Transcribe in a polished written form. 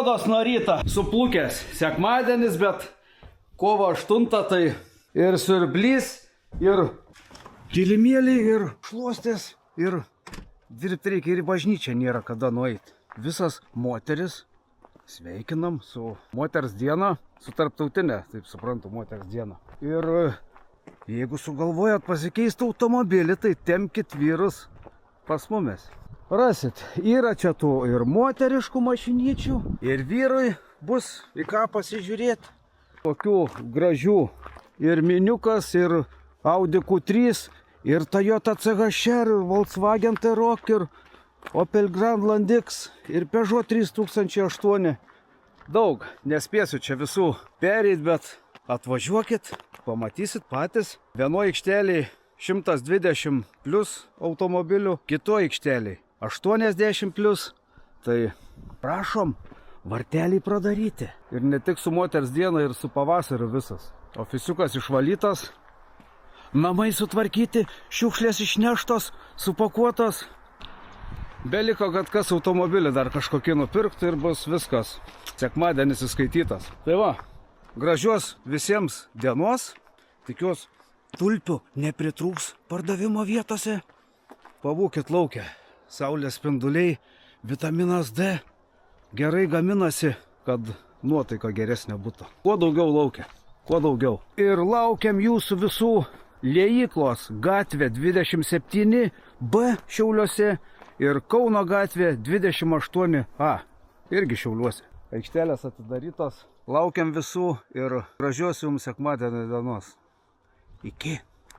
Rodos nuo ryto suplukęs sekmadienis, bet kovo 8 tai ir siurblys, ir kilimėliai, ir šluostės, ir dirbti reikia, ir į bažnyčią nėra kada nueiti. Visas moteris sveikinam su moters diena, su tarptautinė, taip suprantu, moters diena. Ir jeigu sugalvojat pasikeisti automobilį, tai tempkit vyrus pas mumis. Rasit, yra čia tų ir moteriškų mašinyčių, ir vyrui bus į ką pasižiūrėti. Tokių gražių ir Miniukas, ir Audi Q3, ir Toyota CHR, ir Volkswagen T-Roc, ir Opel Grandland X, ir Peugeot 3008. Daug, nespėsiu čia visų pereit, bet atvažiuokit, pamatysit patys. Vienoje aikštelėje 120 plus automobilių, kitoje aikštelėje 80 plus. Tai prašom, vartelį pradaryti. Ir ne tik su moters diena, ir su pavasariu visas. Ofisiukas išvalytas, namai sutvarkyti, šiukšlės išneštos, supakuotos. Beliko, kad kas automobilį dar kažkokį nupirktų ir bus viskas. Sekmadienis įskaitytas. Tai va, gražios visiems dienos. Tikiuosi, tulpių nepritrūks pardavimo vietose. Pabūkit laukia. Saulės spinduliai, vitaminas D. Gerai gaminasi, kad nuotaika geresnė būtų. Kuo daugiau laukia, kuo daugiau. Ir laukiam jūsų visų Liejyklos gatvė 27B Šiauliuose ir Kauno gatvė 28A irgi Šiauliuose. Aikštelės atidarytos. Laukiam visų ir gražios jums sekmadienio dienos. Iki.